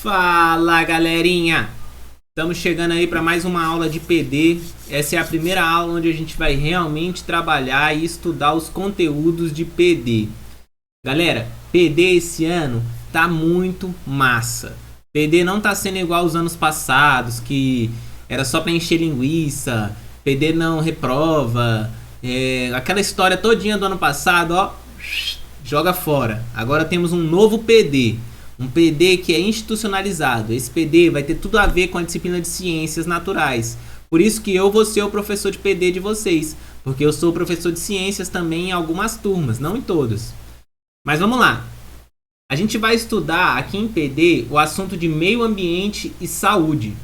Fala, galerinha! Estamos chegando aí para mais uma aula de PD. Essa é a primeira aula onde a gente vai realmente trabalhar e estudar os conteúdos de PD. Galera, PD esse ano tá muito massa. PD não tá sendo igual aos anos passados, que era só para encher linguiça, PD não reprova, aquela história todinha do ano passado, ó, joga fora. Agora temos um novo PD. Um PD que é institucionalizado. Esse PD vai ter tudo a ver com a disciplina de ciências naturais. Por isso que eu vou ser o professor de PD de vocês. Porque eu sou professor de ciências também em algumas turmas, não em todas. Mas vamos lá. A gente vai estudar aqui em PD o assunto de meio ambiente e saúde.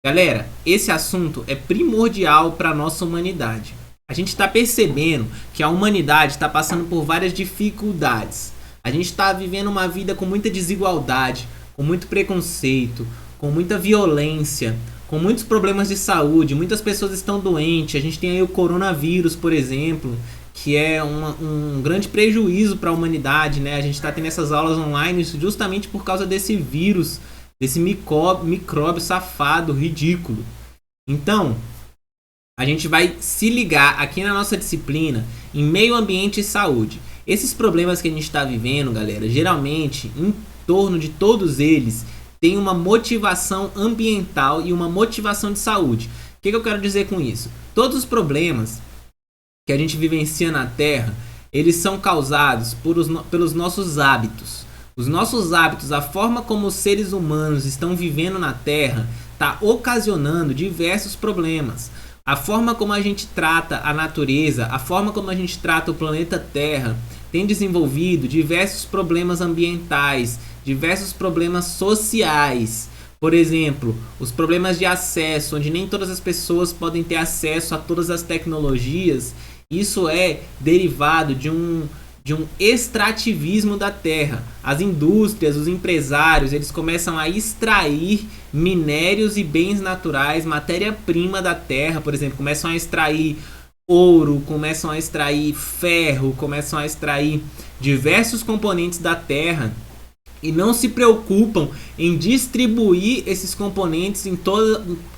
Galera, esse assunto é primordial para a nossa humanidade. A gente está percebendo que a humanidade está passando por várias dificuldades. A gente está vivendo uma vida com muita desigualdade, com muito preconceito, com muita violência, com muitos problemas de saúde. Muitas pessoas estão doentes. A gente tem aí o coronavírus, por exemplo, que é um grande prejuízo para a humanidade, né? A gente está tendo essas aulas online justamente por causa desse vírus, desse micróbio safado, ridículo. Então, a gente vai se ligar aqui na nossa disciplina em meio ambiente e saúde. Esses problemas que a gente está vivendo, galera, geralmente, em torno de todos eles, tem uma motivação ambiental e uma motivação de saúde. O que eu quero dizer com isso? Todos os problemas que a gente vivencia na Terra, eles são causados pelos nossos hábitos. Os nossos hábitos, a forma como os seres humanos estão vivendo na Terra, está ocasionando diversos problemas. A forma como a gente trata a natureza, a forma como a gente trata o planeta Terra, tem desenvolvido diversos problemas ambientais, diversos problemas sociais. Por exemplo, os problemas de acesso, onde nem todas as pessoas podem ter acesso a todas as tecnologias. Isso é derivado de um extrativismo da terra. As indústrias, os empresários, eles começam a extrair minérios e bens naturais, matéria-prima da terra, por exemplo, começam a extrair ouro, começam a extrair ferro, começam a extrair diversos componentes da terra e não se preocupam em distribuir esses componentes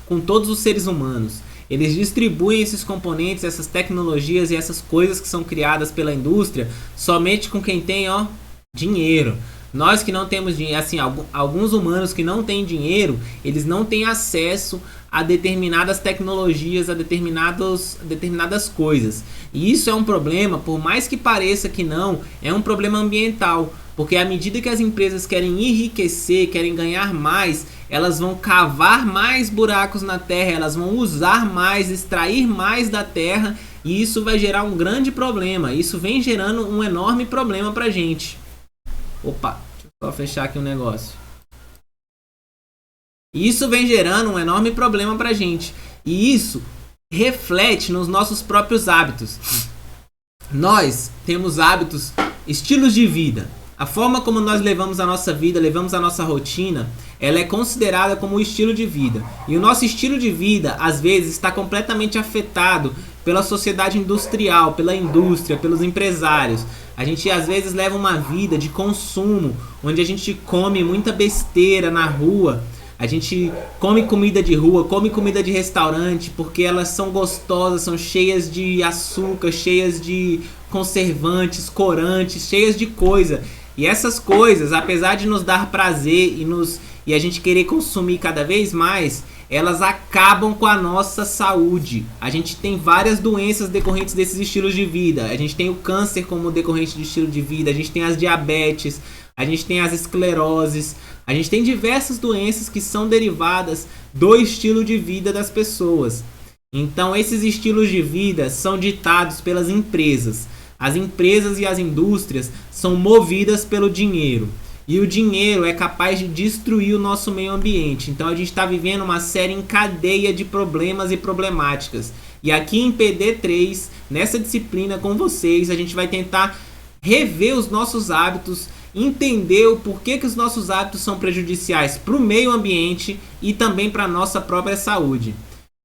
com todos os seres humanos. Eles distribuem esses componentes, essas tecnologias e essas coisas que são criadas pela indústria somente com quem tem, ó, dinheiro. Nós que não temos dinheiro, assim, alguns humanos que não têm dinheiro, eles não têm acesso a determinadas tecnologias, a determinadas coisas. E isso é um problema, por mais que pareça que não, é um problema ambiental. Porque à medida que as empresas querem enriquecer, querem ganhar mais, elas vão cavar mais buracos na terra, elas vão usar mais, extrair mais da terra, e isso vai gerar um grande problema. Isso vem gerando um enorme problema pra gente. Opa, deixa eu só fechar aqui um negócio. Isso vem gerando um enorme problema pra gente. E isso reflete nos nossos próprios hábitos. Nós temos hábitos, estilos de vida. A forma como nós levamos a nossa vida, levamos a nossa rotina, ela é considerada como um estilo de vida. E o nosso estilo de vida, às vezes, está completamente afetado pela sociedade industrial, pela indústria, pelos empresários. A gente, às vezes, leva uma vida de consumo, onde a gente come muita besteira na rua. A gente come comida de rua, come comida de restaurante, porque elas são gostosas, são cheias de açúcar, cheias de conservantes, corantes, cheias de coisa. E essas coisas, apesar de nos dar prazer e a gente querer consumir cada vez mais, elas acabam com a nossa saúde. A gente tem várias doenças decorrentes desses estilos de vida. A gente tem o câncer como decorrente de estilo de vida, a gente tem as diabetes, a gente tem as escleroses, a gente tem diversas doenças que são derivadas do estilo de vida das pessoas. Então esses estilos de vida são ditados pelas empresas. As empresas e as indústrias são movidas pelo dinheiro. E o dinheiro é capaz de destruir o nosso meio ambiente. Então a gente está vivendo uma série em cadeia de problemas e problemáticas. E aqui em PD3, nessa disciplina com vocês, a gente vai tentar rever os nossos hábitos, entender o porquê que os nossos hábitos são prejudiciais para o meio ambiente e também para a nossa própria saúde.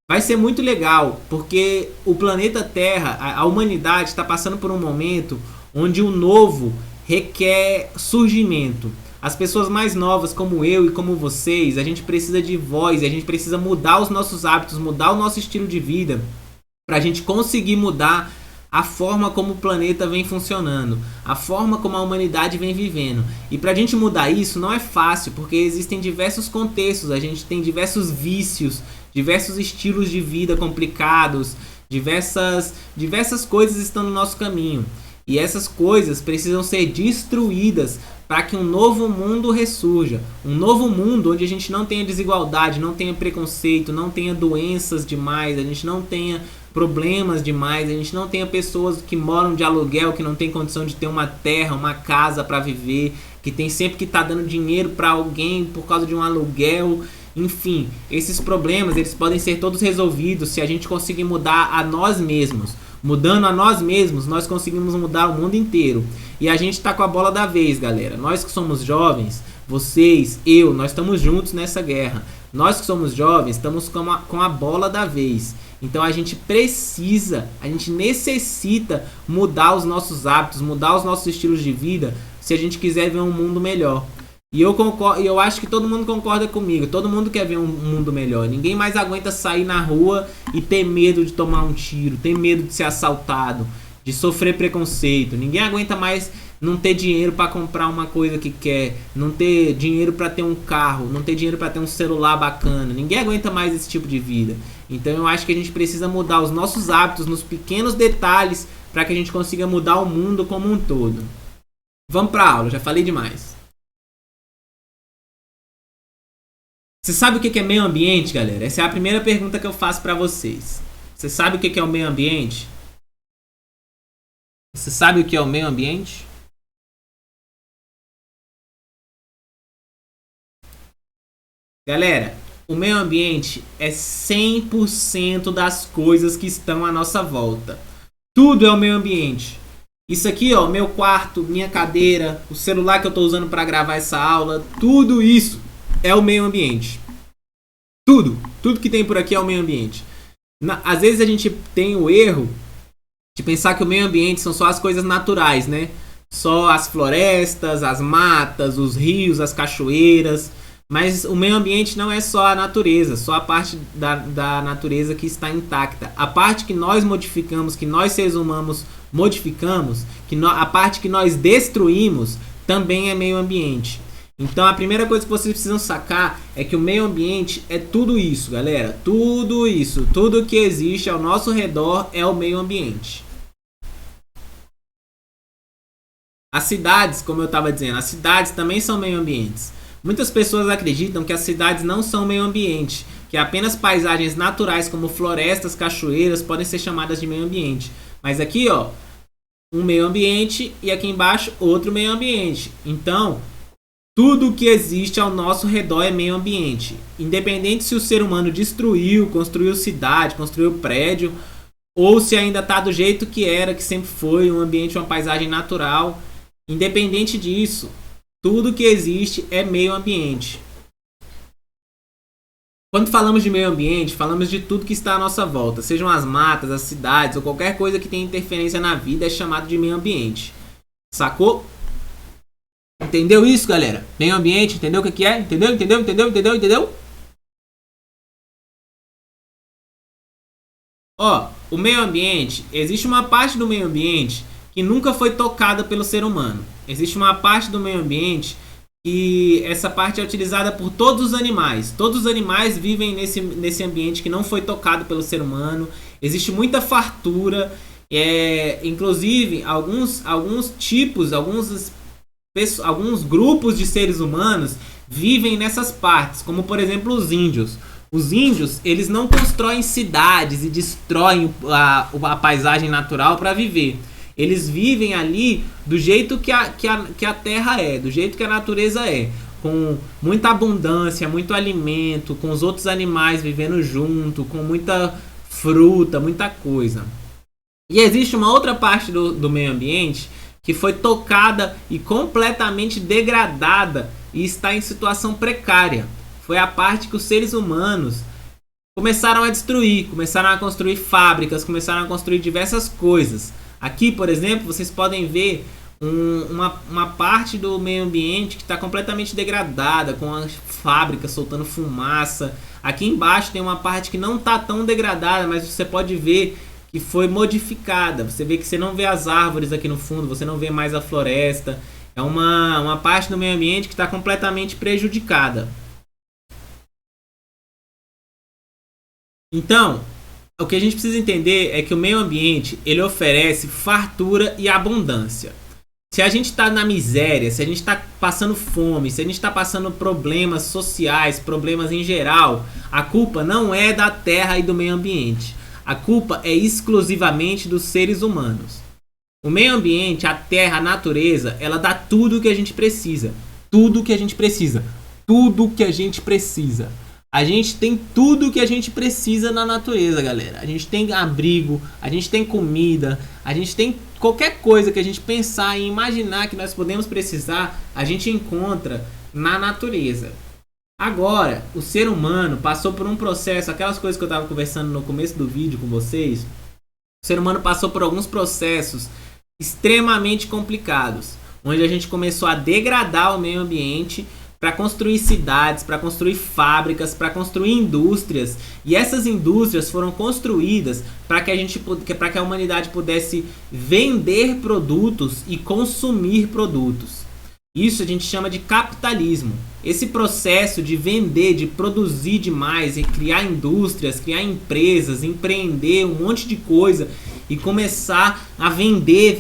Vai ser muito legal, porque o planeta Terra, a humanidade está passando por um momento onde o novo requer surgimento. As pessoas mais novas, como eu e como vocês, a gente precisa de voz, a gente precisa mudar os nossos hábitos, mudar o nosso estilo de vida, para a gente conseguir mudar a forma como o planeta vem funcionando, a forma como a humanidade vem vivendo. E para a gente mudar isso não é fácil, porque existem diversos contextos, a gente tem diversos vícios, diversos estilos de vida complicados, diversas coisas estão no nosso caminho. E essas coisas precisam ser destruídas para que um novo mundo ressurja. Um novo mundo onde a gente não tenha desigualdade, não tenha preconceito, não tenha doenças demais, a gente não tenha problemas demais, a gente não tenha pessoas que moram de aluguel, que não tem condição de ter uma terra, uma casa para viver, que tem sempre que estar dando dinheiro para alguém por causa de um aluguel. Enfim, esses problemas eles podem ser todos resolvidos se a gente conseguir mudar a nós mesmos. Mudando a nós mesmos, nós conseguimos mudar o mundo inteiro. E a gente tá com a bola da vez, galera. Nós que somos jovens, vocês, eu, nós estamos juntos nessa guerra. Nós que somos jovens, estamos com a bola da vez. Então a gente necessita mudar os nossos hábitos, mudar os nossos estilos de vida, se a gente quiser ver um mundo melhor. E eu acho que todo mundo concorda comigo. Todo mundo quer ver um mundo melhor. Ninguém mais aguenta sair na rua e ter medo de tomar um tiro, ter medo de ser assaltado, de sofrer preconceito. Ninguém aguenta mais não ter dinheiro para comprar uma coisa que quer, não ter dinheiro para ter um carro, não ter dinheiro para ter um celular bacana. Ninguém aguenta mais esse tipo de vida. Então eu acho que a gente precisa mudar os nossos hábitos nos pequenos detalhes para que a gente consiga mudar o mundo como um todo. Vamos para a aula, já falei demais. Você sabe o que é meio ambiente, galera? Essa é a primeira pergunta que eu faço para vocês. Você sabe o que é o meio ambiente? Você sabe o que é o meio ambiente? Galera, o meio ambiente é 100% das coisas que estão à nossa volta. Tudo é o meio ambiente. Isso aqui, ó, meu quarto, minha cadeira, o celular que eu estou usando para gravar essa aula, tudo isso é o meio ambiente. Tudo que tem por aqui é o meio ambiente. Às vezes a gente tem o erro de pensar que o meio ambiente são só as coisas naturais, né? Só as florestas, as matas, os rios, as cachoeiras. Mas o meio ambiente não é só a natureza, só a parte da natureza que está intacta. A parte que nós modificamos, que nós seres humanos modificamos, a parte que nós destruímos, também é meio ambiente. Então a primeira coisa que vocês precisam sacar é que o meio ambiente é tudo isso, galera. Tudo isso, tudo que existe ao nosso redor é o meio ambiente. As cidades, como eu estava dizendo, as cidades também são meio ambientes. Muitas pessoas acreditam que as cidades não são meio ambiente, que apenas paisagens naturais como florestas, cachoeiras podem ser chamadas de meio ambiente. Mas aqui, ó, um meio ambiente e aqui embaixo outro meio ambiente. Então, tudo que existe ao nosso redor é meio ambiente. Independente se o ser humano destruiu, construiu cidade, construiu prédio, ou se ainda está do jeito que era, que sempre foi, um ambiente, uma paisagem natural. Independente disso, tudo que existe é meio ambiente. Quando falamos de meio ambiente, falamos de tudo que está à nossa volta. Sejam as matas, as cidades ou qualquer coisa que tenha interferência na vida é chamado de meio ambiente. Sacou? Entendeu isso, galera? Meio ambiente, entendeu o que é? Entendeu? Ó, o meio ambiente, existe uma parte do meio ambiente que nunca foi tocada pelo ser humano. Existe uma parte do meio ambiente e essa parte é utilizada por todos os animais. Todos os animais vivem nesse ambiente que não foi tocado pelo ser humano. Existe muita fartura, inclusive alguns tipos, alguns grupos de seres humanos vivem nessas partes, como por exemplo os índios. Os índios, eles não constroem cidades e destroem a paisagem natural para viver. Eles vivem ali do jeito que a terra é, do jeito que a natureza é, com muita abundância, muito alimento, com os outros animais vivendo junto, com muita fruta, muita coisa. E existe uma outra parte do meio ambiente que foi tocada e completamente degradada e está em situação precária. Foi a parte que os seres humanos começaram a destruir, começaram a construir fábricas, começaram a construir diversas coisas. Aqui, por exemplo, vocês podem ver uma parte do meio ambiente que está completamente degradada, com as fábricas soltando fumaça. Aqui embaixo tem uma parte que não está tão degradada, mas você pode ver que foi modificada. Você vê que você não vê as árvores aqui no fundo, você não vê mais a floresta. É uma parte do meio ambiente que está completamente prejudicada. Então, o que a gente precisa entender é que o meio ambiente ele oferece fartura e abundância. Se a gente está na miséria, se a gente está passando fome, se a gente está passando problemas sociais, problemas em geral, a culpa não é da terra e do meio ambiente. A culpa é exclusivamente dos seres humanos. O meio ambiente, a terra, a natureza, ela dá tudo o que a gente precisa. Tudo o que a gente precisa. Tudo o que a gente precisa. A gente tem tudo que a gente precisa na natureza, galera. A gente tem abrigo, a gente tem comida, a gente tem qualquer coisa que a gente pensar e imaginar que nós podemos precisar, a gente encontra na natureza. Agora, o ser humano passou por um processo, aquelas coisas que eu estava conversando no começo do vídeo com vocês. O ser humano passou por alguns processos extremamente complicados, onde a gente começou a degradar o meio ambiente para construir cidades, para construir fábricas, para construir indústrias, e essas indústrias foram construídas para que a humanidade pudesse vender produtos e consumir produtos. Isso a gente chama de capitalismo. Esse processo de vender, de produzir demais, e criar indústrias, criar empresas, empreender um monte de coisa e começar a vender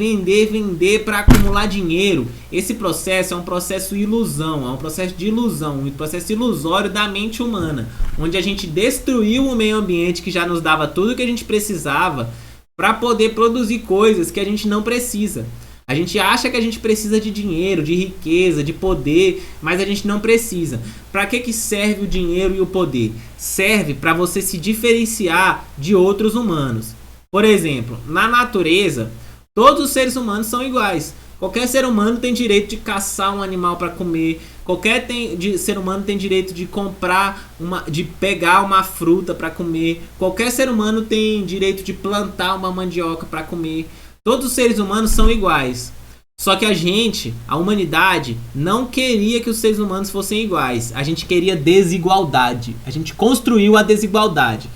para acumular dinheiro. Esse processo é um processo ilusão, é um processo de ilusão, um processo ilusório da mente humana, onde a gente destruiu o meio ambiente que já nos dava tudo o que a gente precisava para poder produzir coisas que a gente não precisa. A gente acha que a gente precisa de dinheiro, de riqueza, de poder, mas a gente não precisa. Para que serve o dinheiro e o poder? Serve para você se diferenciar de outros humanos. Por exemplo, na natureza, todos os seres humanos são iguais. Qualquer ser humano tem direito de caçar um animal para comer. Qualquer ser humano tem direito de de pegar uma fruta para comer. Qualquer ser humano tem direito de plantar uma mandioca para comer. Todos os seres humanos são iguais. Só que a humanidade, não queria que os seres humanos fossem iguais. A gente queria desigualdade. A gente construiu a desigualdade.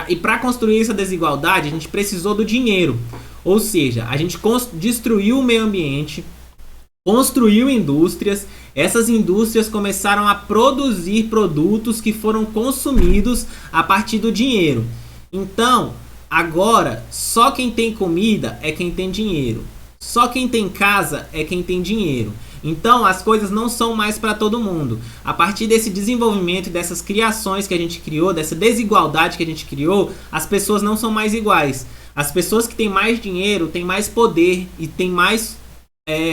E para construir essa desigualdade, a gente precisou do dinheiro. Ou seja, a gente destruiu o meio ambiente, construiu indústrias. Essas indústrias começaram a produzir produtos que foram consumidos a partir do dinheiro. Então, agora, só quem tem comida é quem tem dinheiro. Só quem tem casa é quem tem dinheiro. Então as coisas não são mais para todo mundo. A partir desse desenvolvimento, dessas criações que a gente criou, dessa desigualdade que a gente criou, as pessoas não são mais iguais. As pessoas que têm mais dinheiro têm mais poder e têm mais,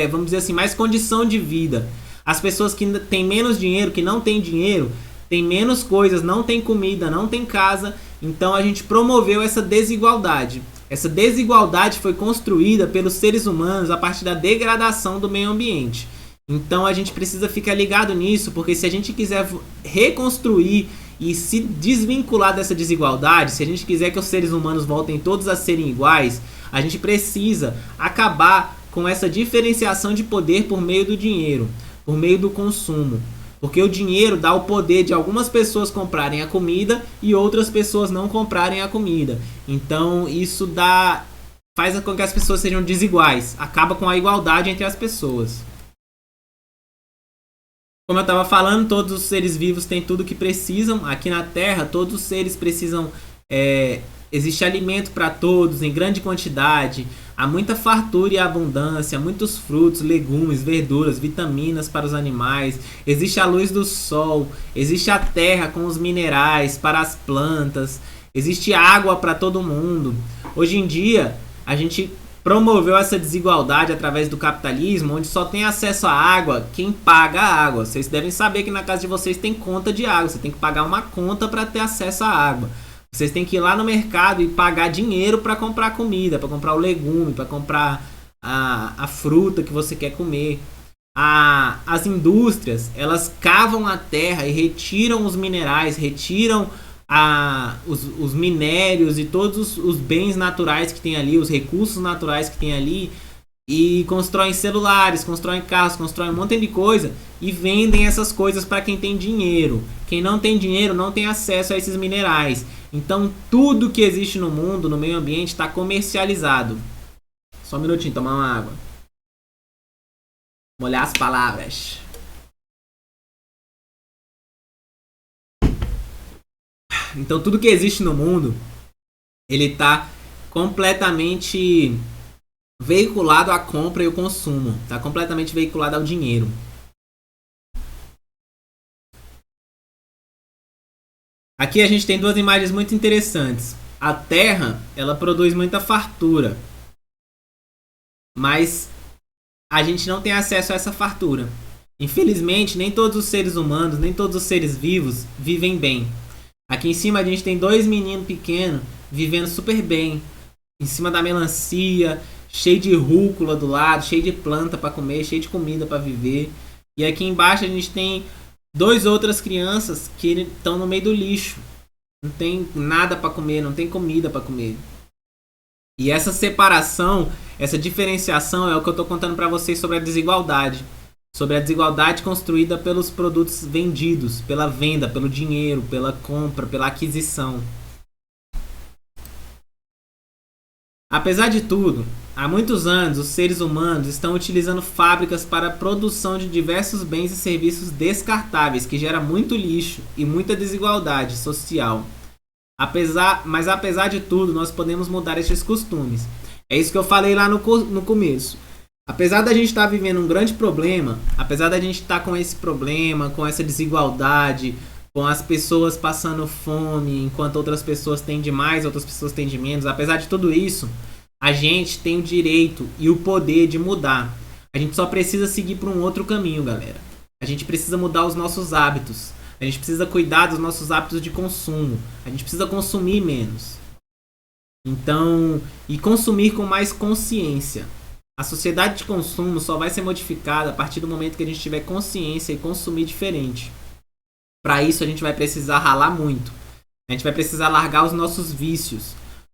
vamos dizer assim, mais condição de vida. As pessoas que têm menos dinheiro, que não têm dinheiro, têm menos coisas, não têm comida, não têm casa. Então a gente promoveu essa desigualdade. Essa desigualdade foi construída pelos seres humanos a partir da degradação do meio ambiente. Então a gente precisa ficar ligado nisso, porque se a gente quiser reconstruir e se desvincular dessa desigualdade, se a gente quiser que os seres humanos voltem todos a serem iguais, a gente precisa acabar com essa diferenciação de poder por meio do dinheiro, por meio do consumo. Porque o dinheiro dá o poder de algumas pessoas comprarem a comida e outras pessoas não comprarem a comida. Então isso faz com que as pessoas sejam desiguais. Acaba com a igualdade entre as pessoas. Como eu estava falando, todos os seres vivos têm tudo o que precisam. Aqui na Terra, todos os seres precisam... existe alimento para todos em grande quantidade. Há muita fartura e abundância, muitos frutos, legumes, verduras, vitaminas para os animais. Existe a luz do sol, existe a terra com os minerais para as plantas. Existe água para todo mundo. Hoje em dia, a gente promoveu essa desigualdade através do capitalismo, onde só tem acesso à água quem paga a água. Vocês devem saber que na casa de vocês tem conta de água. Você tem que pagar uma conta para ter acesso à água. Vocês têm que ir lá no mercado e pagar dinheiro para comprar comida, para comprar o legume, para comprar a fruta que você quer comer. As indústrias, elas cavam a terra e retiram os minerais, retiram os minérios e todos os bens naturais que tem ali, os recursos naturais que tem ali, e constroem celulares, constroem carros, constroem um monte de coisa e vendem essas coisas para quem tem dinheiro. Quem não tem dinheiro não tem acesso a esses minerais. Então tudo que existe no mundo, no meio ambiente, está comercializado. Só um minutinho, tomar uma água. Molhar as palavras. Então tudo que existe no mundo, ele está completamente veiculado à compra e ao consumo. Está completamente veiculado ao dinheiro. Aqui a gente tem duas imagens muito interessantes. A Terra, ela produz muita fartura. Mas a gente não tem acesso a essa fartura. Infelizmente, nem todos os seres humanos, nem todos os seres vivos vivem bem. Aqui em cima a gente tem dois meninos pequenos vivendo super bem. Em cima da melancia, cheio de rúcula do lado, cheio de planta para comer, cheio de comida para viver. E aqui embaixo a gente tem duas outras crianças que estão no meio do lixo. Não tem nada para comer, não tem comida para comer. E essa separação, essa diferenciação é o que eu estou contando para vocês sobre a desigualdade. Sobre a desigualdade construída pelos produtos vendidos, pela venda, pelo dinheiro, pela compra, pela aquisição. Apesar de tudo, há muitos anos os seres humanos estão utilizando fábricas para a produção de diversos bens e serviços descartáveis, que gera muito lixo e muita desigualdade social. Mas apesar de tudo, nós podemos mudar estes costumes. É isso que eu falei lá no começo. Apesar da gente estar vivendo um grande problema, apesar da gente estar com esse problema, com essa desigualdade, com as pessoas passando fome, enquanto outras pessoas têm de mais, outras pessoas têm de menos, apesar de tudo isso, a gente tem o direito e o poder de mudar. A gente só precisa seguir por um outro caminho, galera. A gente precisa mudar os nossos hábitos. A gente precisa cuidar dos nossos hábitos de consumo. A gente precisa consumir menos. Então, e consumir com mais consciência. A sociedade de consumo só vai ser modificada a partir do momento que a gente tiver consciência e consumir diferente. Para isso a gente vai precisar ralar muito. A gente vai precisar largar os nossos vícios.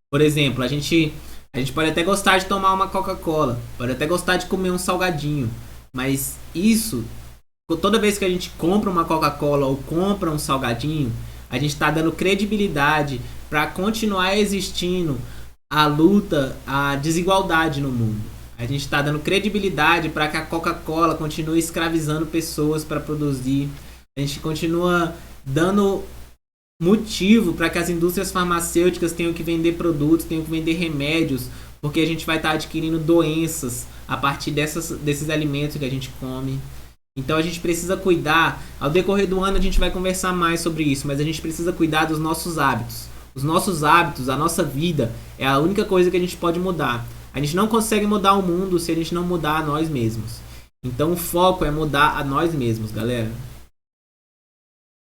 Por exemplo, a gente pode até gostar de tomar uma Coca-Cola, pode até gostar de comer um salgadinho, mas isso, toda vez que a gente compra uma Coca-Cola ou compra um salgadinho, a gente está dando credibilidade para continuar existindo a luta, a desigualdade no mundo. A gente está dando credibilidade para que a Coca-Cola continue escravizando pessoas para produzir. A gente continua dando motivo para que as indústrias farmacêuticas tenham que vender produtos, tenham que vender remédios, porque a gente vai estar adquirindo doenças a partir desses alimentos que a gente come. Então a gente precisa cuidar. Ao decorrer do ano a gente vai conversar mais sobre isso, mas a gente precisa cuidar dos nossos hábitos. Os nossos hábitos, a nossa vida, é a única coisa que a gente pode mudar. A gente não consegue mudar o mundo se a gente não mudar a nós mesmos. Então o foco é mudar a nós mesmos, galera.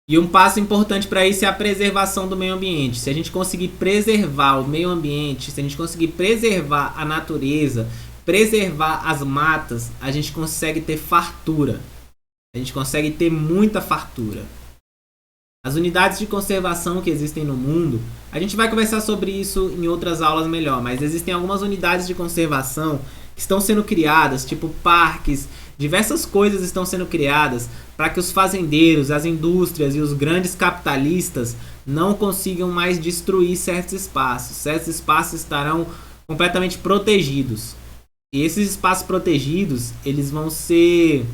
E um passo importante para isso é a preservação do meio ambiente. Se a gente conseguir preservar o meio ambiente, se a gente conseguir preservar a natureza, preservar as matas, a gente consegue ter fartura. A gente consegue ter muita fartura. As unidades de conservação que existem no mundo, a gente vai conversar sobre isso em outras aulas melhor, mas existem algumas unidades de conservação que estão sendo criadas, tipo parques, diversas coisas estão sendo criadas para que os fazendeiros, as indústrias e os grandes capitalistas não consigam mais destruir certos espaços. Certos espaços estarão completamente protegidos. E esses espaços protegidos, eles vão ser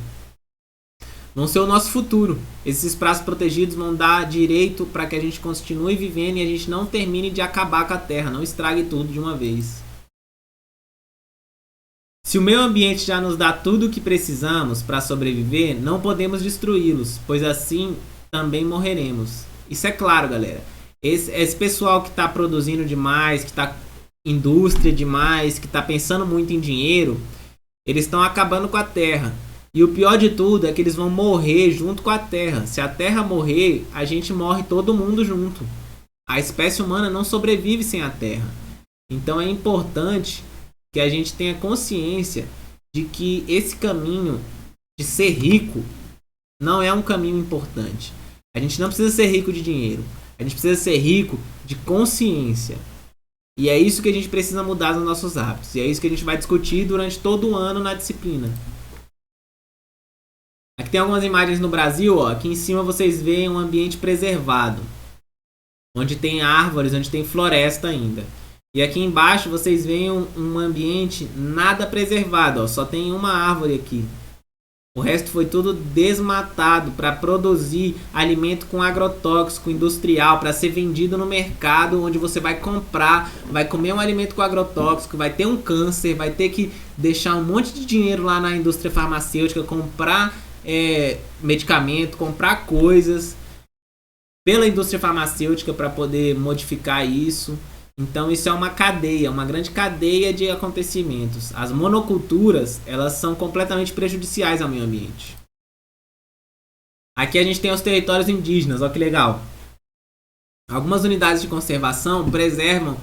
o nosso futuro. Esses espaços protegidos vão dar direito para que a gente continue vivendo e a gente não termine de acabar com a Terra, não estrague tudo de uma vez. Se o meio ambiente já nos dá tudo o que precisamos para sobreviver, não podemos destruí-los, pois assim também morreremos. Isso é claro, galera. Esse pessoal que está produzindo demais, que está indústria demais, que está pensando muito em dinheiro, eles estão acabando com a Terra. E o pior de tudo é que eles vão morrer junto com a Terra. Se a Terra morrer, a gente morre todo mundo junto. A espécie humana não sobrevive sem a Terra. Então é importante que a gente tenha consciência de que esse caminho de ser rico não é um caminho importante. A gente não precisa ser rico de dinheiro. A gente precisa ser rico de consciência. E é isso que a gente precisa mudar nos nossos hábitos. E é isso que a gente vai discutir durante todo o ano na disciplina. Aqui tem algumas imagens no Brasil, ó. Aqui em cima vocês veem um ambiente preservado, onde tem árvores, onde tem floresta ainda. E aqui embaixo vocês veem um ambiente nada preservado, ó. Só tem uma árvore aqui. O resto foi tudo desmatado para produzir alimento com agrotóxico industrial para ser vendido no mercado, onde você vai comprar, vai comer um alimento com agrotóxico, vai ter um câncer, vai ter que deixar um monte de dinheiro lá na indústria farmacêutica, comprar medicamento, comprar coisas pela indústria farmacêutica para poder modificar isso. Então isso é uma cadeia, uma grande cadeia de acontecimentos. As monoculturas, elas são completamente prejudiciais ao meio ambiente. Aqui a gente tem os territórios indígenas, olha que legal. Algumas unidades de conservação preservam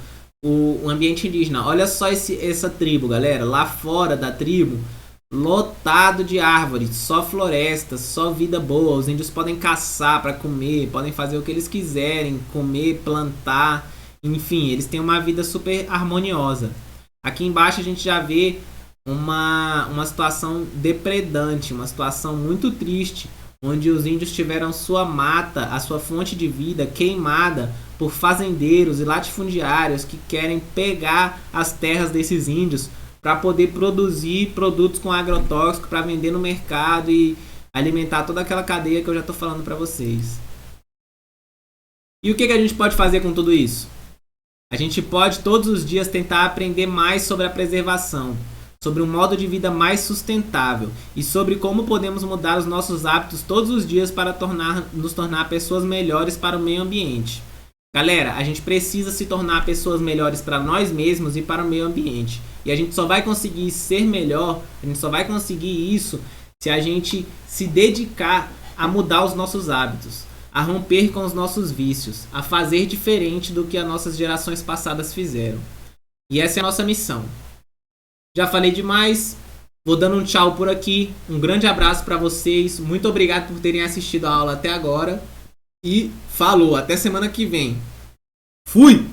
o ambiente indígena. Olha só essa tribo, galera. Lá fora da tribo, lotado de árvores, só florestas, só vida boa. Os índios podem caçar para comer, podem fazer o que eles quiserem, comer, plantar. Enfim, eles têm uma vida super harmoniosa. Aqui embaixo a gente já vê uma situação depredante, uma situação muito triste, onde os índios tiveram sua mata, a sua fonte de vida queimada por fazendeiros e latifundiários que querem pegar as terras desses índios para poder produzir produtos com agrotóxico para vender no mercado e alimentar toda aquela cadeia que eu já estou falando para vocês. E o que a gente pode fazer com tudo isso? A gente pode todos os dias tentar aprender mais sobre a preservação, sobre um modo de vida mais sustentável e sobre como podemos mudar os nossos hábitos todos os dias para nos tornar pessoas melhores para o meio ambiente. Galera, a gente precisa se tornar pessoas melhores para nós mesmos e para o meio ambiente. E a gente só vai conseguir ser melhor, a gente só vai conseguir isso se a gente se dedicar a mudar os nossos hábitos, a romper com os nossos vícios, a fazer diferente do que as nossas gerações passadas fizeram. E essa é a nossa missão. Já falei demais, vou dando um tchau por aqui. Um grande abraço para vocês, muito obrigado por terem assistido a aula até agora. E falou, até semana que vem. Fui!